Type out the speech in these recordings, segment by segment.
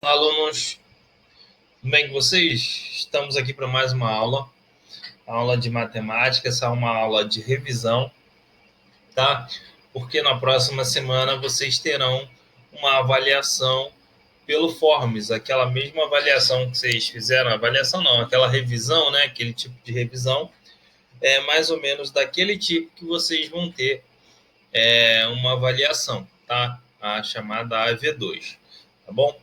Alunos, tudo bem com vocês? Estamos aqui para mais uma aula de matemática. Essa é uma aula de revisão, tá? Porque na próxima semana vocês terão uma avaliação pelo Forms, aquela mesma avaliação que vocês fizeram, avaliação não, aquela revisão, né? Aquele tipo de revisão, é mais ou menos daquele tipo que vocês vão ter uma avaliação, tá? A chamada AV2, tá bom?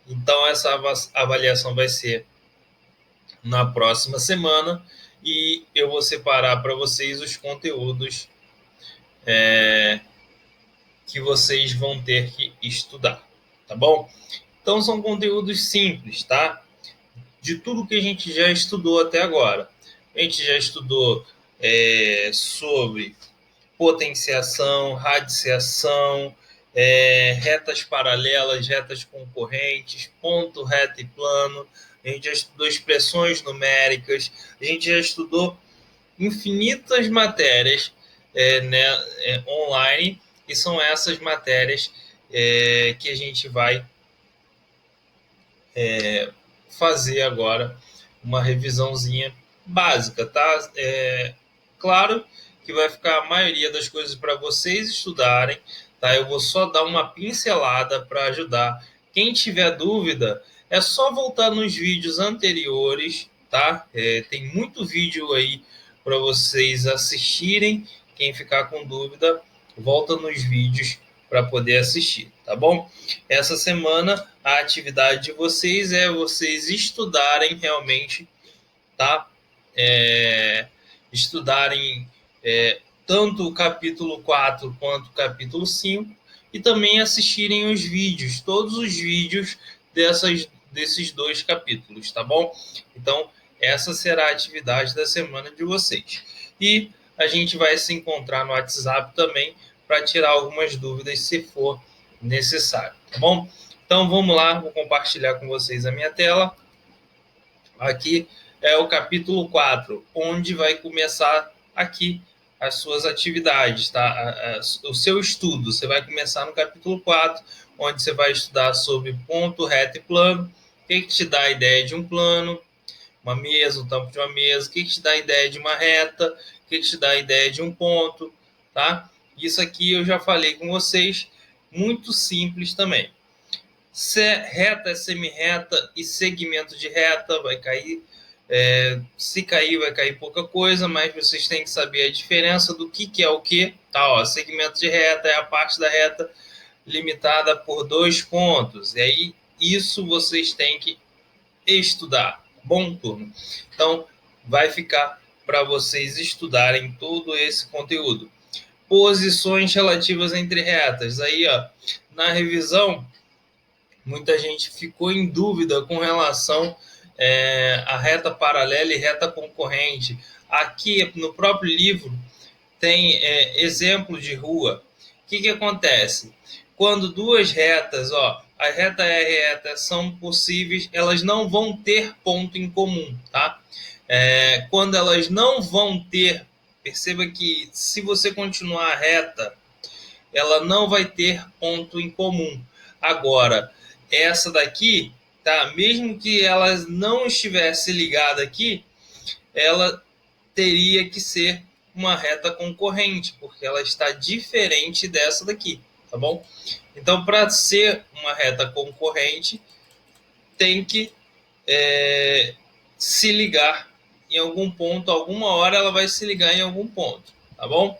Então, essa avaliação vai ser na próxima semana e eu vou separar para vocês os conteúdos que vocês vão ter que estudar, tá bom? Então, são conteúdos simples, tá? De tudo que a gente já estudou até agora. A gente já estudou sobre potenciação, radiciação, retas paralelas, retas concorrentes, ponto, reta e plano. A gente já estudou expressões numéricas, a gente já estudou infinitas matérias online, e são essas matérias que a gente vai fazer agora uma revisãozinha básica, tá? Claro que vai ficar a maioria das coisas para vocês estudarem, tá? Eu vou só dar uma pincelada para ajudar. Quem tiver dúvida, é só voltar nos vídeos anteriores, tá? Tem muito vídeo aí para vocês assistirem. Quem ficar com dúvida, volta nos vídeos para poder assistir, tá bom? Essa semana a atividade de vocês é vocês estudarem realmente, tá? Estudarem tanto o capítulo 4 quanto o capítulo 5 e também assistirem os vídeos, todos os vídeos desses dois capítulos, tá bom? Então, essa será a atividade da semana de vocês. E a gente vai se encontrar no WhatsApp também para tirar algumas dúvidas se for necessário, tá bom? Então, vamos lá, vou compartilhar com vocês a minha tela. Aqui é o capítulo 4, onde vai começar aqui as suas atividades, tá? O seu estudo. Você vai começar no capítulo 4, onde você vai estudar sobre ponto, reta e plano. O que te dá a ideia de um plano? Uma mesa, o tampo de uma mesa. O que te dá a ideia de uma reta? O que te dá a ideia de um ponto? Tá? Isso aqui eu já falei com vocês, muito simples também. Reta, semirreta e segmento de reta vai cair. Se cair, vai cair pouca coisa, mas vocês têm que saber a diferença do que é o que. Tá, ó, segmento de reta é a parte da reta limitada por 2 pontos. E aí, isso vocês têm que estudar. Bom, turma? Então, vai ficar para vocês estudarem todo esse conteúdo. Posições relativas entre retas. Aí, ó, na revisão, muita gente ficou em dúvida com relação à reta paralela e reta concorrente. Aqui no próprio livro tem exemplo de rua. O que acontece? Quando duas retas, ó, a reta e a reta são possíveis, elas não vão ter ponto em comum, tá? Quando elas não vão ter, perceba que se você continuar a reta, ela não vai ter ponto em comum. Agora, essa daqui, tá? Mesmo que ela não estivesse ligada aqui, ela teria que ser uma reta concorrente, porque ela está diferente dessa daqui, tá bom? Então, para ser uma reta concorrente, tem que se ligar em algum ponto, alguma hora ela vai se ligar em algum ponto, tá bom?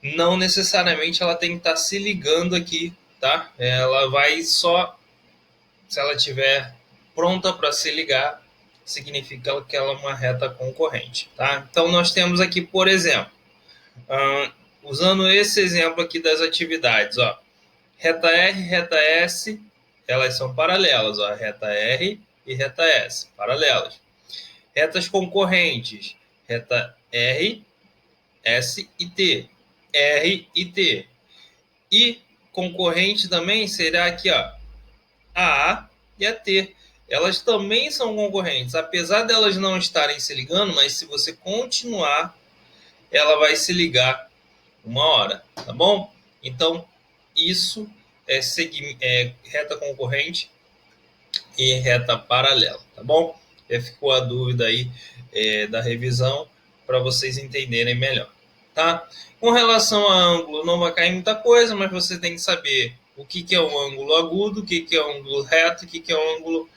Não necessariamente ela tem que estar se ligando aqui, tá? Ela vai só, se ela estiver pronta para se ligar, significa que ela é uma reta concorrente, tá? Então, nós temos aqui, por exemplo, usando esse exemplo aqui das atividades, ó, reta R, reta S, elas são paralelas, ó, reta R e reta S, paralelas. Retas concorrentes, reta R, S e T, R e T. E concorrente também será aqui, ó, a A e a T. Elas também são concorrentes, apesar de elas não estarem se ligando, mas se você continuar, ela vai se ligar uma hora, tá bom? Então, isso é reta concorrente e reta paralela, tá bom? Ficou a dúvida aí da revisão para vocês entenderem melhor, tá? Com relação a ângulo, não vai cair muita coisa, mas você tem que saber o que é um ângulo agudo, o que é um ângulo reto, o que é um ângulo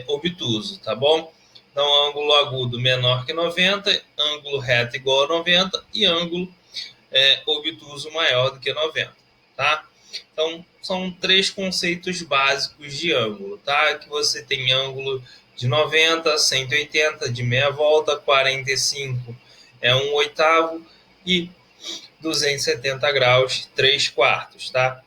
obtuso, tá bom? Então, ângulo agudo menor que 90, ângulo reto igual a 90 e ângulo obtuso maior do que 90, tá? Então, são 3 conceitos básicos de ângulo, tá? Que você tem ângulo de 90, 180, de meia volta, 45 é 1/8 e 270 graus, 3/4, tá?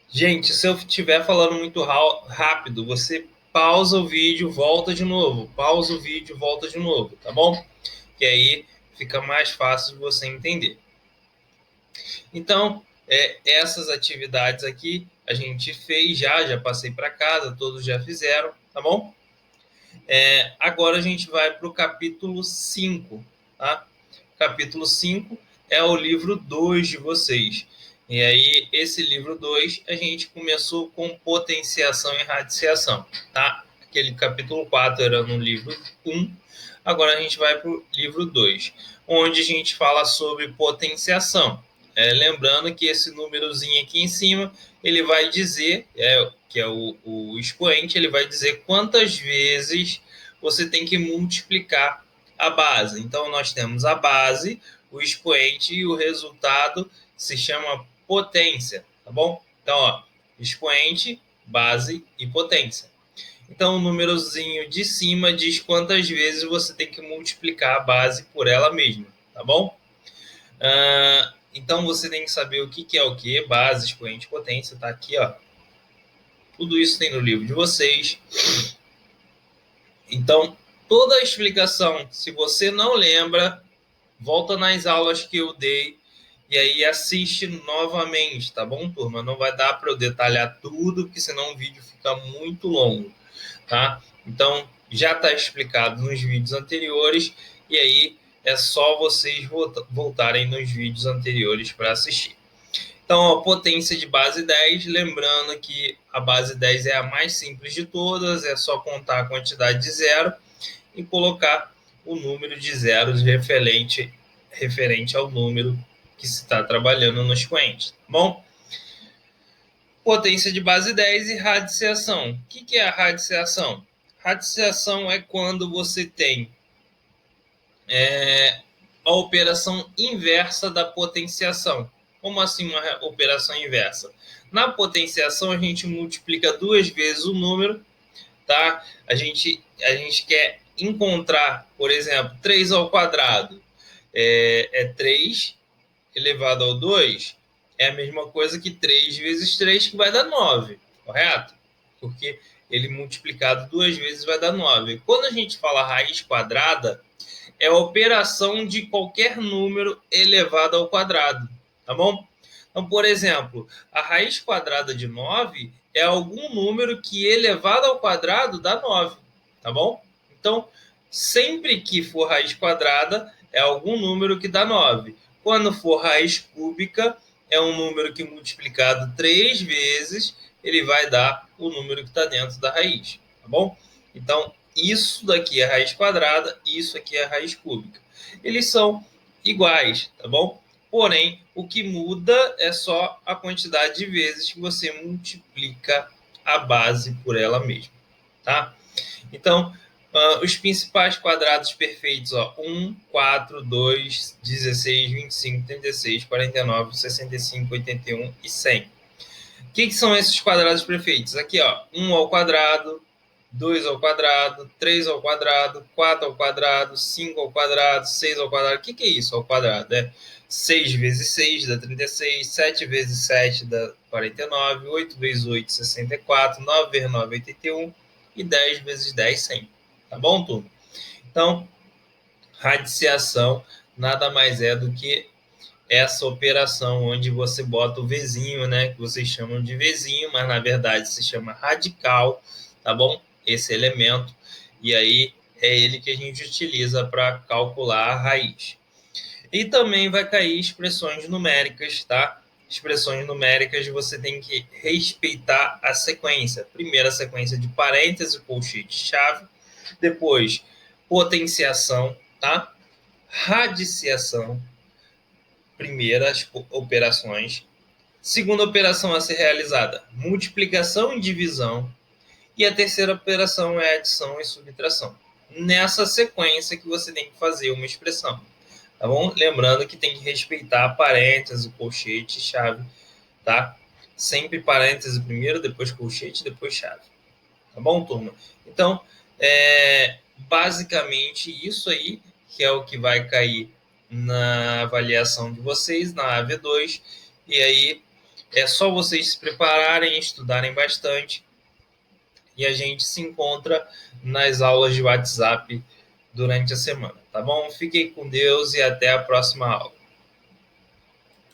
Gente, se eu estiver falando muito rápido, você pausa o vídeo, volta de novo. Pausa o vídeo, volta de novo, tá bom? Que aí fica mais fácil de você entender. Então, essas atividades aqui a gente fez já passei para casa, todos já fizeram, tá bom? Agora a gente vai para o capítulo 5, tá? Capítulo 5 é o livro 2 de vocês. E aí, esse livro 2, a gente começou com potenciação e radiciação, tá? Aquele capítulo 4 era no livro 1, agora a gente vai para o livro 2, onde a gente fala sobre potenciação. Lembrando que esse númerozinho aqui em cima, ele vai dizer, que é o expoente, ele vai dizer quantas vezes você tem que multiplicar a base. Então, nós temos a base, o expoente e o resultado se chama potência, tá bom? Então, ó, expoente, base e potência. Então, o númerozinho de cima diz quantas vezes você tem que multiplicar a base por ela mesma, tá bom? Então, você tem que saber o que é o que, base, expoente, potência, tá aqui, ó. Tudo isso tem no livro de vocês. Então, toda a explicação, se você não lembra, volta nas aulas que eu dei e aí assiste novamente, tá bom, turma? Não vai dar para eu detalhar tudo, porque senão o vídeo fica muito longo, tá? Então, já está explicado nos vídeos anteriores e aí é só vocês voltarem nos vídeos anteriores para assistir. Então, a potência de base 10, lembrando que a base 10 é a mais simples de todas, é só contar a quantidade de zero e colocar o número de zeros referente ao número que se está trabalhando no expoente. Bom, potência de base 10 e radiciação. O que é a radiciação? Radiciação é quando você tem a operação inversa da potenciação. Como assim uma operação inversa? Na potenciação, a gente multiplica 2 vezes o número, tá? A gente quer encontrar, por exemplo, 3 ao quadrado. 3 elevado ao 2 é a mesma coisa que 3 vezes 3, que vai dar 9, correto? Porque ele multiplicado 2 vezes vai dar 9. Quando a gente fala raiz quadrada, é a operação de qualquer número elevado ao quadrado, tá bom? Então, por exemplo, a raiz quadrada de 9 é algum número que elevado ao quadrado dá 9, tá bom? Então, sempre que for raiz quadrada, é algum número que dá 9. Quando for raiz cúbica, é um número que multiplicado 3 vezes, ele vai dar o número que está dentro da raiz, tá bom? Então, isso daqui é raiz quadrada, isso aqui é raiz cúbica. Eles são iguais, tá bom? Porém, o que muda é só a quantidade de vezes que você multiplica a base por ela mesma, tá? Então, os principais quadrados perfeitos, ó, 1, 4, 2, 16, 25, 36, 49, 65, 81 e 100. O que são esses quadrados perfeitos? Aqui, ó, 1 ao quadrado, 2 ao quadrado, 3 ao quadrado, 4 ao quadrado, 5 ao quadrado, 6 ao quadrado. O que é isso ao quadrado? 6 vezes 6 dá 36, 7 vezes 7 dá 49, 8 vezes 8, 64, 9 vezes 9, 81 e 10 vezes 10, 100. Tá bom, turma? Então, radiciação nada mais é do que essa operação onde você bota o Vzinho, né? Que vocês chamam de Vzinho, mas na verdade se chama radical, tá bom? Esse elemento. E aí é ele que a gente utiliza para calcular a raiz. E também vai cair expressões numéricas, tá? expressões numéricas, você tem que respeitar a sequência. Primeiro, a sequência de parêntese, colchete, chave. Depois, potenciação, tá? Radiciação, primeiras operações. Segunda operação a ser realizada, multiplicação e divisão. E a terceira operação é adição e subtração. Nessa sequência que você tem que fazer uma expressão. Tá bom? Lembrando que tem que respeitar parênteses, colchete, chave, tá? Sempre parênteses primeiro, depois colchete, depois chave. Tá bom, turma? Então, basicamente isso aí, que é o que vai cair na avaliação de vocês, na AV2. E aí, é só vocês se prepararem, estudarem bastante. E a gente se encontra nas aulas de WhatsApp durante a semana, tá bom? Fiquem com Deus e até a próxima aula.